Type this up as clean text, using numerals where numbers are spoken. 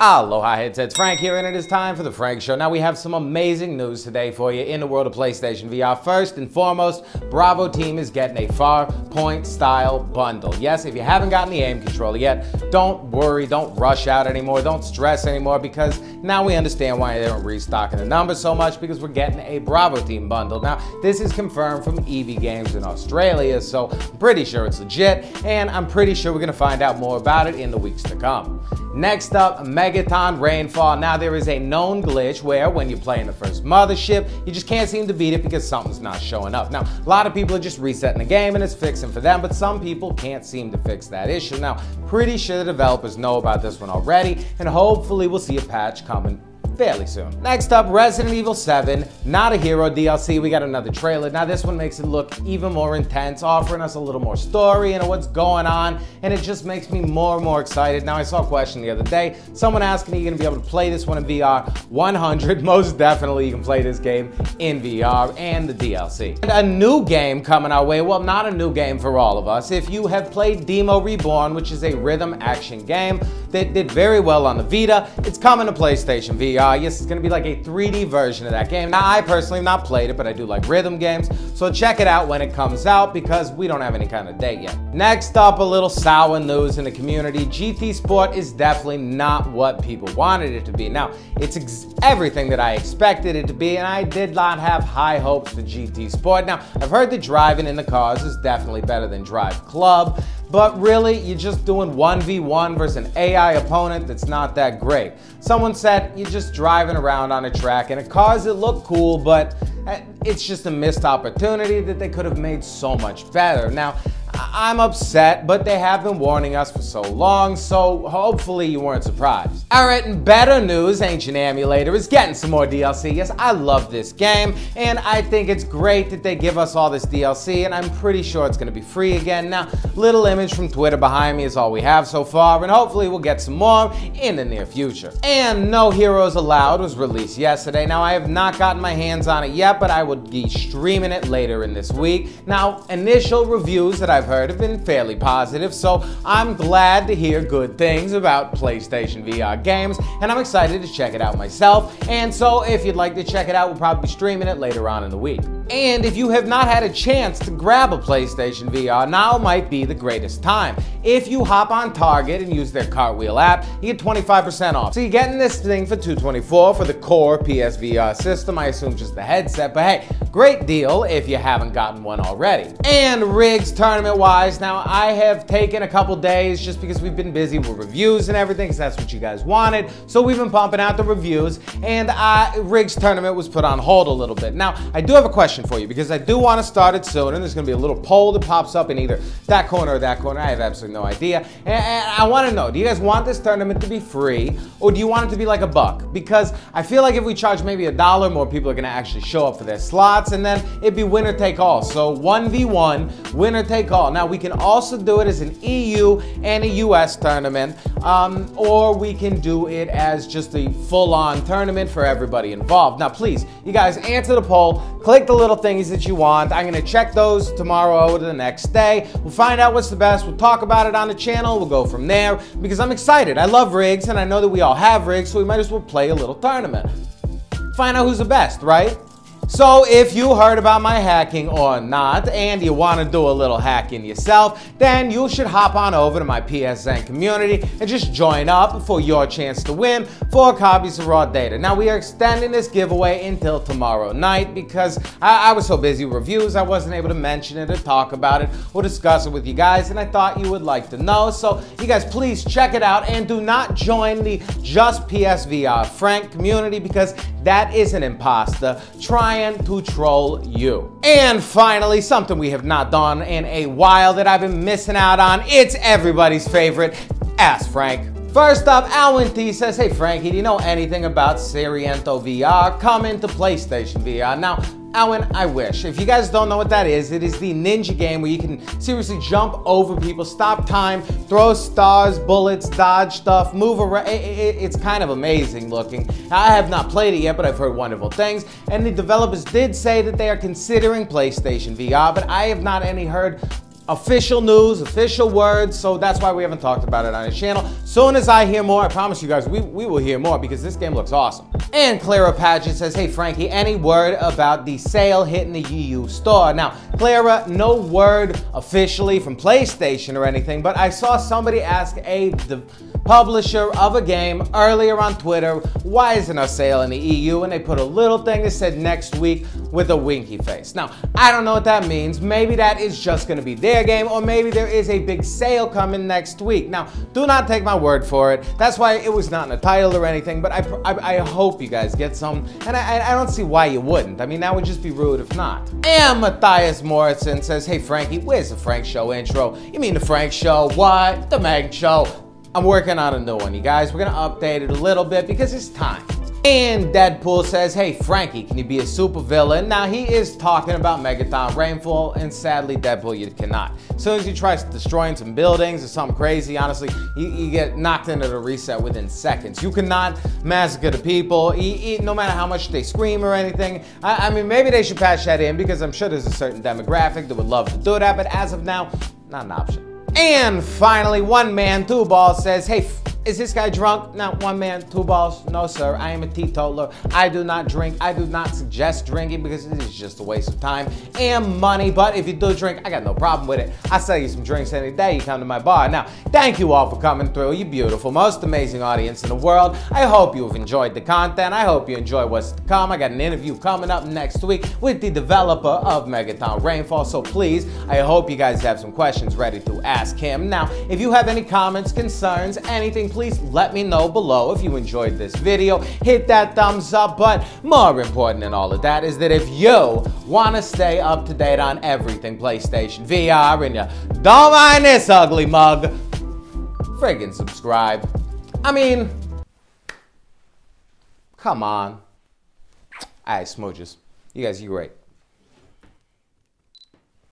Aloha headsets, Frank here, and it is time for the Frank Show. Now we have some amazing news today for you in the world of PlayStation VR. First and foremost, Bravo Team is getting a Farpoint style bundle. Yes, if you haven't gotten the aim controller yet, don't worry, don't rush out anymore, don't stress anymore, because now we understand why they don't restocking the numbers so much, because we're getting a Bravo Team bundle. Now, this is confirmed from EV Games in Australia, so I'm pretty sure it's legit, and I'm pretty sure we're going to find out more about it in the weeks to come. Next up, Megaton Rainfall. Now there is a known glitch where when you're playing the first Mothership, you just can't seem to beat it because something's not showing up. Now, a lot of people are just resetting the game and it's fixing for them, but some people can't seem to fix that issue. Now, pretty sure the developers know about this one already, and hopefully we'll see a patch coming fairly soon. Next up, Resident Evil 7, Not a Hero DLC. We got another trailer. Now this one makes it look even more intense, offering us a little more story and what's going on, and it just makes me more and more excited. Now I saw a question the other day, someone asking, are you going to be able to play this one in VR? 100, most definitely you can play this game in VR and the DLC. And a new game coming our way, well, not a new game for all of us. If you have played Deemo Reborn, which is a rhythm action game that did very well on the Vita, it's coming to PlayStation VR. Yes, it's going to be like a 3D version of that game. Now, I personally have not played it, but I do like rhythm games, so check it out when it comes out because we don't have any kind of date yet. Next up, a little sour news in the community. GTSport is definitely not what people wanted it to be. Now, it's everything that I expected it to be, and I did not have high hopes for GTSport. Now, I've heard that driving in the cars is definitely better than Drive Club, but really, you're just doing 1v1 versus an AI opponent that's not that great. Someone said you're just driving around on a track and it cars that look cool, but it's just a missed opportunity that they could have made so much better. Now, I'm upset, but they have been warning us for so long, so hopefully you weren't surprised. Alright, and better news, Ancient Amulator is getting some more DLC. Yes, I love this game, and I think it's great that they give us all this DLC, and I'm pretty sure it's going to be free again. Now, little image from Twitter behind me is all we have so far, and hopefully we'll get some more in the near future. And No Heroes Allowed was released yesterday. Now, I have not gotten my hands on it yet, but I will be streaming it later in this week. Now, initial reviews that I've heard have been fairly positive, so I'm glad to hear good things about PlayStation VR games, and I'm excited to check it out myself. And so if you'd like to check it out, we'll probably be streaming it later on in the week. And if you have not had a chance to grab a PlayStation VR, now might be the greatest time. If you hop on Target and use their Cartwheel app, you get 25% off. So you're getting this thing for $224 for the core PSVR system, I assume just the headset, but hey, great deal if you haven't gotten one already. And Rigs tournament-wise, now I have taken a couple days just because we've been busy with reviews and everything, because that's what you guys wanted. So we've been pumping out the reviews, and Rigs tournament was put on hold a little bit. Now, I do have a question for you, because I do want to start it soon, and there's going to be a little poll that pops up in either that corner or that corner. I have absolutely no idea. And I want to know, do you guys want this tournament to be free, or do you want it to be like $1? Because I feel like if we charge maybe $1, more people are going to actually show up for their slots, and then it'd be winner take all. So 1v1, winner take all. Now, we can also do it as an EU and a US tournament, or we can do it as just a full-on tournament for everybody involved. Now, please, you guys answer the poll, click the little thingies that you want. I'm going to check those tomorrow or the next day. We'll find out what's the best. We'll talk about it on the channel. We'll go from there, because I'm excited. I love rigs, and I know that we all have rigs, so we might as well play a little tournament. Find out who's the best, right? So if you heard about my hacking or not, and you want to do a little hacking yourself, then you should hop on over to my PSN community and just join up for your chance to win 4 copies of raw data. Now, we are extending this giveaway until tomorrow night because I was so busy with reviews, I wasn't able to mention it or talk about it or discuss it with you guys, and I thought you would like to know. So you guys, please check it out, and do not join the Just PSVR Frank community, because that is an imposter trying to troll you. And finally, something we have not done in a while that I've been missing out on, it's everybody's favorite, Ask Frank. First up, Alwyn T says, hey Frankie, do you know anything about Sairento VR coming to PlayStation VR? Now, Alwyn, I wish. If you guys don't know what that is, it is the ninja game where you can seriously jump over people, stop time, throw stars, bullets, dodge stuff, move around. It's kind of amazing looking. I have not played it yet, but I've heard wonderful things. And the developers did say that they are considering PlayStation VR, but I have not heard official news, official words, so that's why we haven't talked about it on the channel. Soon as I hear more, I promise you guys, we will hear more because this game looks awesome. And Clara Pagett says, hey Frankie, any word about the sale hitting the EU store? Now, Clara, no word officially from PlayStation or anything, but I saw somebody ask the publisher of a game earlier on Twitter, why isn't a sale in the EU? And they put a little thing that said next week with a winky face. Now, I don't know what that means. Maybe that is just going to be their game, or maybe there is a big sale coming next week. Now, do not take my word for it. That's why it was not in the title or anything, but I hope you guys get some, and I don't see why you wouldn't. I mean, that would just be rude if not. And Matthias Morrison says, hey Frankie, where's the Frank Show intro? You mean the Frank Show? What? The Meg Show? I'm working on a new one, you guys. We're gonna update it a little bit because it's time. And Deadpool says, hey Frankie, can you be a supervillain? Now he is talking about Megaton Rainfall, and sadly Deadpool, you cannot. As soon as you try destroying some buildings or something crazy, honestly, you get knocked into the reset within seconds. You cannot massacre the people, no matter how much they scream or anything. I mean, maybe they should patch that in because I'm sure there's a certain demographic that would love to do that, but as of now, not an option. And finally, One Man, Two Balls says, hey, is this guy drunk? No, one man, two balls. No, sir. I am a teetotaler. I do not drink. I do not suggest drinking because it is just a waste of time and money. But if you do drink, I got no problem with it. I sell you some drinks any day. You come to my bar. Now, thank you all for coming through. You beautiful, most amazing audience in the world. I hope you have enjoyed the content. I hope you enjoy what's to come. I got an interview coming up next week with the developer of Megaton Rainfall. So please, I hope you guys have some questions ready to ask him. Now, if you have any comments, concerns, anything, please let me know below. If you enjoyed this video, hit that thumbs up, but more important than all of that is that if you want to stay up to date on everything PlayStation VR and you don't mind this ugly mug, friggin' subscribe. I mean, come on. Alright, smooches. You guys, you're great.